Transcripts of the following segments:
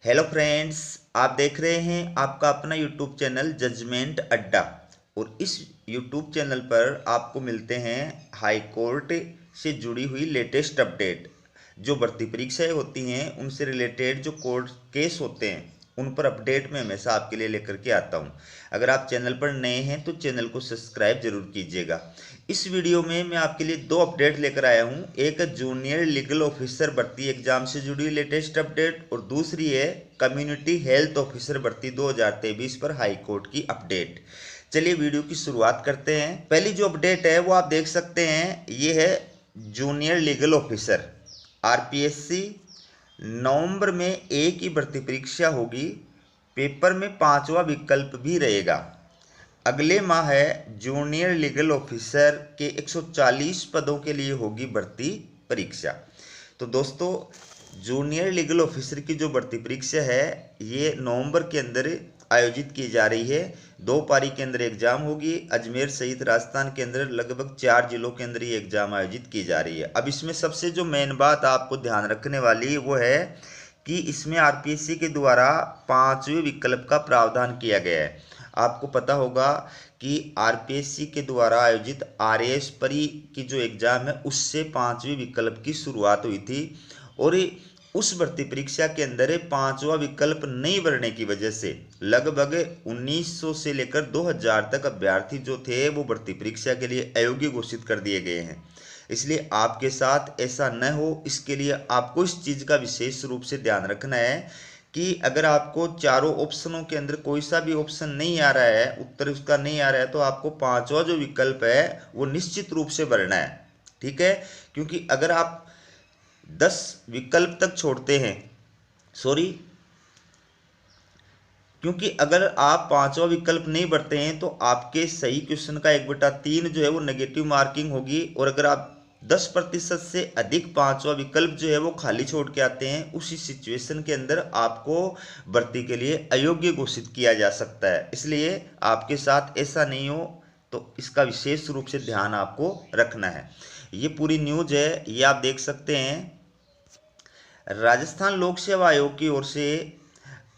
Hello friends, आप देख रहे हैं आपका अपना यूट्यूब चैनल जजमेंट अड्डा। और इस यूट्यूब चैनल पर आपको मिलते हैं हाई कोर्ट से जुड़ी हुई लेटेस्ट अपडेट। जो भर्ती परीक्षाएं होती हैं उनसे रिलेटेड जो कोर्ट केस होते हैं उन पर अपडेट मैं हमेशा आपके लिए लेकर के आता हूं। अगर आप चैनल पर नए हैं तो चैनल को सब्सक्राइब जरूर कीजिएगा। इस वीडियो में मैं आपके लिए दो अपडेट लेकर आया हूं। एक जूनियर लीगल ऑफिसर भर्ती एग्जाम से जुड़ी लेटेस्ट अपडेट और दूसरी है कम्युनिटी हेल्थ ऑफिसर भर्ती 2023 पर हाई कोर्ट की अपडेट। चलिए वीडियो की शुरुआत करते हैं। पहली जो अपडेट है वो आप देख सकते हैं, ये है जूनियर लीगल ऑफिसर आरपीएससी। नवंबर में एक ही भर्ती परीक्षा होगी। पेपर में 5वां विकल्प भी रहेगा। अगले माह है जूनियर लीगल ऑफिसर के 140 पदों के लिए होगी भर्ती परीक्षा। तो दोस्तों, जूनियर लीगल ऑफिसर की जो भर्ती परीक्षा है ये नवंबर के अंदर आयोजित की जा रही है। 2 पारी के अंदर एग्जाम होगी। अजमेर सहित राजस्थान के अंदर लगभग 4 जिलों के अंदर ये एग्जाम आयोजित की जा रही है। अब इसमें सबसे जो मेन बात आपको ध्यान रखने वाली वो है कि इसमें आरपीएससी के द्वारा 5वें विकल्प का प्रावधान किया गया है। आपको पता होगा कि आरपीएससी के द्वारा आयोजित आरएएस परी की जो एग्जाम है उससे 5वें विकल्प की शुरुआत हुई थी। और उस भर्ती परीक्षा के अंदर 5वां विकल्प नहीं भरने की वजह से लगभग 1900 से लेकर 2000 तक अभ्यर्थी जो थे वो भर्ती परीक्षा के लिए अयोग्य घोषित कर दिए गए हैं। इसलिए आपके साथ ऐसा न हो, इसके लिए आपको इस चीज़ का विशेष रूप से ध्यान रखना है कि अगर आपको चारों ऑप्शनों के अंदर कोई सा भी ऑप्शन नहीं आ रहा है, उत्तर उसका नहीं आ रहा है, तो आपको 5वां जो विकल्प है वो निश्चित रूप से भरना है। ठीक है, क्योंकि अगर आप 10 विकल्प तक छोड़ते हैं, सॉरी, क्योंकि अगर आप 5वां विकल्प नहीं भरते हैं तो आपके सही क्वेश्चन का 1/3 जो है वो नेगेटिव मार्किंग होगी। और अगर आप 10% से अधिक 5वां विकल्प जो है वो खाली छोड़ के आते हैं, उसी सिचुएशन के अंदर आपको भर्ती के लिए अयोग्य घोषित किया जा सकता है। इसलिए आपके साथ ऐसा नहीं हो, तो इसका विशेष रूप से ध्यान आपको रखना है। ये पूरी न्यूज है, ये आप देख सकते हैं। राजस्थान लोक सेवा आयोग की ओर से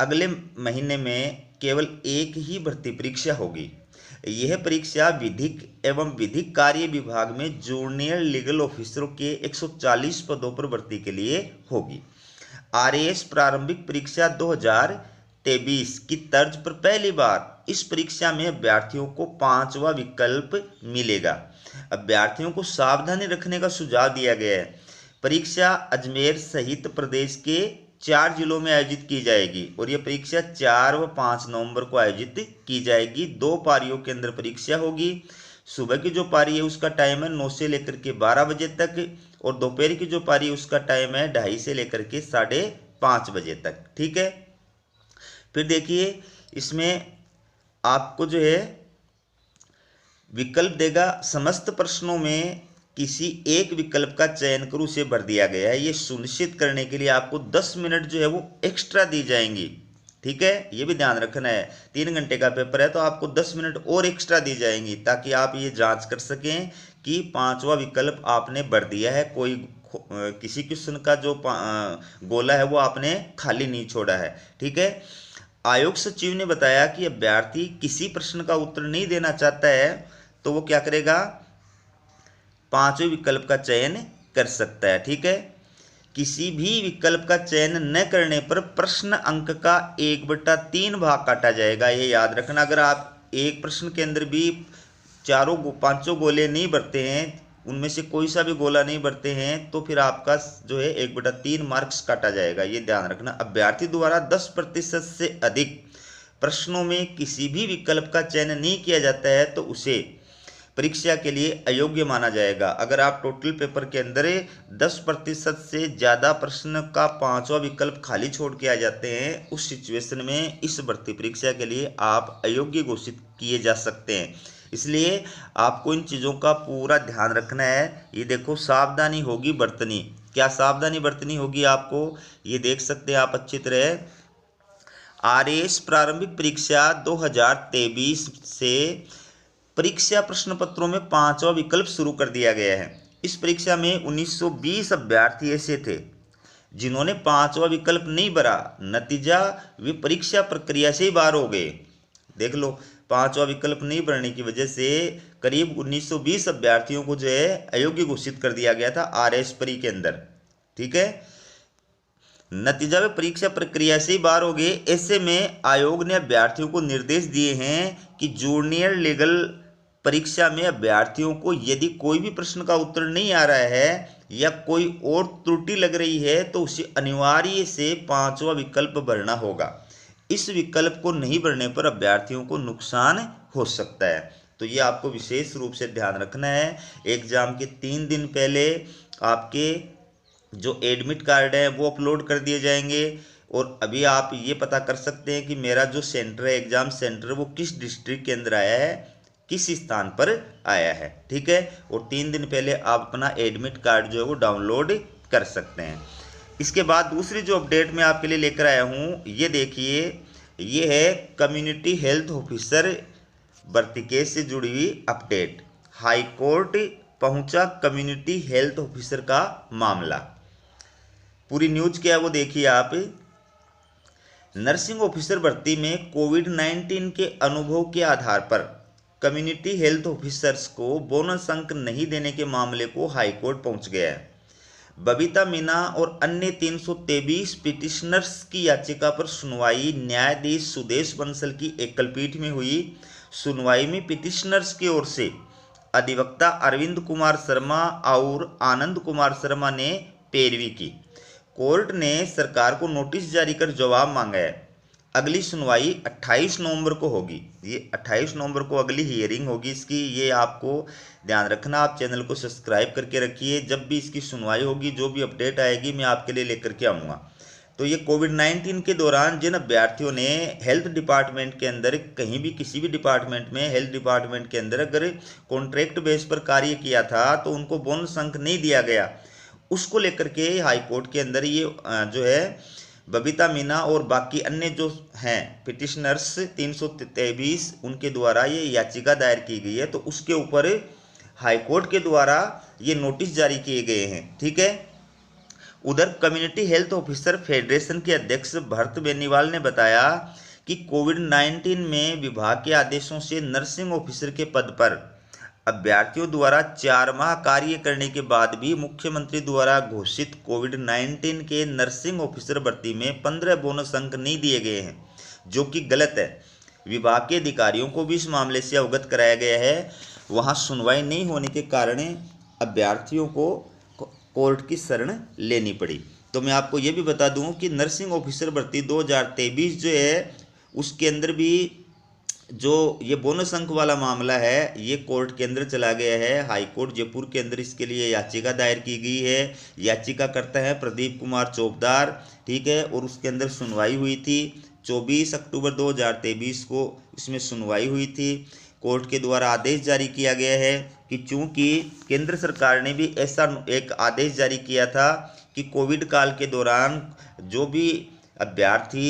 अगले महीने में केवल एक ही भर्ती परीक्षा होगी। यह परीक्षा विधिक एवं विधिक कार्य विभाग में जूनियर लीगल ऑफिसरों के 140 पदों पर भर्ती के लिए होगी। आरएएस प्रारंभिक परीक्षा 2023 की तर्ज पर पहली बार इस परीक्षा में अभ्यर्थियों को 5वां विकल्प मिलेगा। अभ्यर्थियों को सावधानी रखने का सुझाव दिया गया है। परीक्षा अजमेर सहित प्रदेश के 4 जिलों में आयोजित की जाएगी और यह परीक्षा 4 व 5 नवंबर को आयोजित की जाएगी। 2 पारियों के अंदर परीक्षा होगी। सुबह की जो पारी है उसका टाइम है 9 से लेकर के 12 बजे तक, और दोपहर की जो पारी है उसका टाइम है 2:30 से लेकर के 5:30 बजे तक। ठीक है, फिर देखिए इसमें आपको जो है विकल्प देगा। समस्त प्रश्नों में किसी एक विकल्प का चयन कर उसे भर दिया गया है। ये सुनिश्चित करने के लिए आपको 10 मिनट जो है वो एक्स्ट्रा दी जाएंगी। ठीक है, ये भी ध्यान रखना है। 3 घंटे का पेपर है तो आपको 10 मिनट और एक्स्ट्रा दी जाएंगी ताकि आप ये जांच कर सकें कि 5वां विकल्प आपने भर दिया है, कोई किसी क्वेश्चन का जो गोला है वो आपने खाली नहीं छोड़ा है। ठीक है, आयोग सचिव ने बताया कि अभ्यर्थी किसी प्रश्न का उत्तर नहीं देना चाहता है तो वो क्या करेगा, 5वें विकल्प का चयन कर सकता है। ठीक है, किसी भी विकल्प का चयन न करने पर प्रश्न अंक का 1/3 भाग काटा जाएगा। ये याद रखना। अगर आप एक प्रश्न के अंदर भी चारों 5 गोले नहीं भरते हैं, उनमें से कोई सा भी गोला नहीं भरते हैं, तो फिर आपका जो है 1/3 मार्क्स काटा जाएगा। ये ध्यान रखना। अभ्यर्थी द्वारा 10% से अधिक प्रश्नों में किसी भी विकल्प का चयन नहीं किया जाता है तो उसे परीक्षा के लिए अयोग्य माना जाएगा। अगर आप टोटल पेपर के अंदर 10% से ज़्यादा प्रश्न का 5वां विकल्प खाली छोड़ के आ जाते हैं, उस सिचुएशन में इस भर्ती परीक्षा के लिए आप अयोग्य घोषित किए जा सकते हैं। इसलिए आपको इन चीज़ों का पूरा ध्यान रखना है। ये देखो, सावधानी होगी बरतनी। क्या सावधानी बरतनी होगी आपको, ये देख सकते हैं आप अच्छी तरह। आरएएस प्रारंभिक परीक्षा 2023 से परीक्षा प्रश्न पत्रों में 5वां विकल्प शुरू कर दिया गया है। इस परीक्षा में 1920 अभ्यर्थी ऐसे थे जिन्होंने 5वां विकल्प नहीं भरा, नतीजा वे परीक्षा प्रक्रिया से ही बाहर हो गए। देख लो, 5वां विकल्प नहीं भरने की वजह से करीब 1920 अभ्यर्थियों को जो है अयोग्य घोषित कर दिया गया था आरएस परी के अंदर। ठीक है, नतीजा वे परीक्षा प्रक्रिया से ही बाहर हो गए। ऐसे में आयोग ने अभ्यर्थियों को निर्देश दिए हैं कि जूनियर लीगल परीक्षा में अभ्यर्थियों को यदि कोई भी प्रश्न का उत्तर नहीं आ रहा है या कोई और त्रुटि लग रही है तो उसे अनिवार्य से 5वां विकल्प भरना होगा। इस विकल्प को नहीं भरने पर अभ्यर्थियों को नुकसान हो सकता है। तो ये आपको विशेष रूप से ध्यान रखना है। एग्जाम के 3 दिन पहले आपके जो एडमिट कार्ड है वो अपलोड कर दिए जाएंगे, और अभी आप ये पता कर सकते हैं कि मेरा जो सेंटर है, एग्जाम सेंटर, वो किस डिस्ट्रिक्ट के अंदर आया है, किस स्थान पर आया है। ठीक है, और 3 दिन पहले आप अपना एडमिट कार्ड जो है वो डाउनलोड कर सकते हैं। इसके बाद दूसरी जो अपडेट मैं आपके लिए लेकर आया हूँ, ये देखिए, ये है कम्युनिटी हेल्थ ऑफिसर भर्ती केस से जुड़ी हुई अपडेट। हाई कोर्ट पहुंचा कम्युनिटी हेल्थ ऑफिसर का मामला। पूरी न्यूज क्या है वो देखिए आप। नर्सिंग ऑफिसर भर्ती में कोविड-19 के अनुभव के आधार पर कम्युनिटी हेल्थ ऑफिसर्स को बोनस अंक नहीं देने के मामले को हाईकोर्ट पहुंच गया है। बबीता मीना और अन्य 323 पिटिशनर्स की याचिका पर सुनवाई न्यायाधीश सुदेश बंसल की एकल पीठ में हुई। सुनवाई में पिटिशनर्स की ओर से अधिवक्ता अरविंद कुमार शर्मा और आनंद कुमार शर्मा ने पैरवी की। कोर्ट ने सरकार को नोटिस जारी कर जवाब मांगा है। अगली सुनवाई 28 नवंबर को होगी। ये 28 नवंबर को अगली हियरिंग होगी इसकी, ये आपको ध्यान रखना। आप चैनल को सब्सक्राइब करके रखिए, जब भी इसकी सुनवाई होगी, जो भी अपडेट आएगी मैं आपके लिए लेकर के आऊँगा। तो ये कोविड-19 के दौरान जिन अभ्यर्थियों ने हेल्थ डिपार्टमेंट के अंदर, कहीं भी किसी भी डिपार्टमेंट में, हेल्थ डिपार्टमेंट के अंदर अगर कॉन्ट्रैक्ट बेस पर कार्य किया था तो उनको बोनस अंक नहीं दिया गया, उसको लेकर के हाई कोर्ट के अंदर ये जो है बबीता मीना और बाकी अन्य जो हैं पिटिशनर्स 323 उनके द्वारा ये याचिका दायर की गई है। तो उसके ऊपर हाई कोर्ट के द्वारा ये नोटिस जारी किए गए हैं। ठीक है, उधर कम्युनिटी हेल्थ ऑफिसर फेडरेशन के अध्यक्ष भरत बेनीवाल ने बताया कि कोविड-19 में विभाग के आदेशों से नर्सिंग ऑफिसर के पद पर अभ्यर्थियों द्वारा 4 माह कार्य करने के बाद भी मुख्यमंत्री द्वारा घोषित कोविड-19 के नर्सिंग ऑफिसर भर्ती में 15 बोनस अंक नहीं दिए गए हैं, जो कि गलत है। विभाग के अधिकारियों को भी इस मामले से अवगत कराया गया है। वहां सुनवाई नहीं होने के कारण अभ्यर्थियों को कोर्ट की शरण लेनी पड़ी। तो मैं आपको ये भी बता दूं कि नर्सिंग ऑफिसर भर्ती 2023 जो है उसके अंदर भी जो ये बोनस अंक वाला मामला है ये कोर्ट के अंदर चला गया है। हाई कोर्ट जयपुर के अंदर इसके लिए याचिका दायर की गई है। याचिका करता है प्रदीप कुमार चौबदार। ठीक है, और उसके अंदर सुनवाई हुई थी 24 अक्टूबर 2023 को इसमें सुनवाई हुई थी। कोर्ट के द्वारा आदेश जारी किया गया है कि चूंकि केंद्र सरकार ने भी ऐसा एक आदेश जारी किया था कि कोविड काल के दौरान जो भी अभ्यर्थी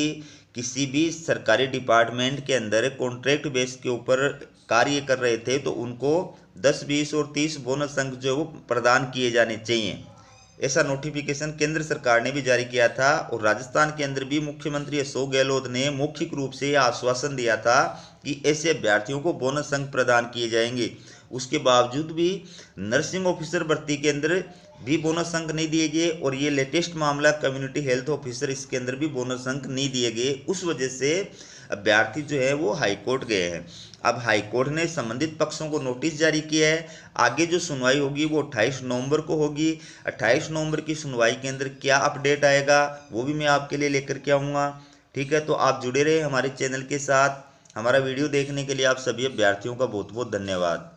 किसी भी सरकारी डिपार्टमेंट के अंदर कॉन्ट्रैक्ट बेस के ऊपर कार्य कर रहे थे तो उनको 10, 20 और 30 बोनस अंक जो वो प्रदान किए जाने चाहिए। ऐसा नोटिफिकेशन केंद्र सरकार ने भी जारी किया था। और राजस्थान के अंदर भी मुख्यमंत्री अशोक गहलोत ने मौखिक रूप से यह आश्वासन दिया था कि ऐसे अभ्यर्थियों को बोनस अंक प्रदान किए जाएंगे। उसके बावजूद भी नर्सिंग ऑफिसर भर्ती के अंदर भी बोनस अंक नहीं दिए गए, और ये लेटेस्ट मामला कम्युनिटी हेल्थ ऑफिसर, इसके अंदर भी बोनस अंक नहीं दिए गए। उस वजह से अभ्यर्थी जो है वो हाई कोर्ट गए हैं। अब हाई कोर्ट ने संबंधित पक्षों को नोटिस जारी किया है। आगे जो सुनवाई होगी वो 28 नवंबर को होगी। 28 नवंबर की सुनवाई के अंदर क्या अपडेट आएगा वो भी मैं आपके लिए लेकर के आऊँगा। ठीक है, तो आप जुड़े रहे हमारे चैनल के साथ। हमारा वीडियो देखने के लिए आप सभी अभ्यर्थियों का बहुत बहुत धन्यवाद।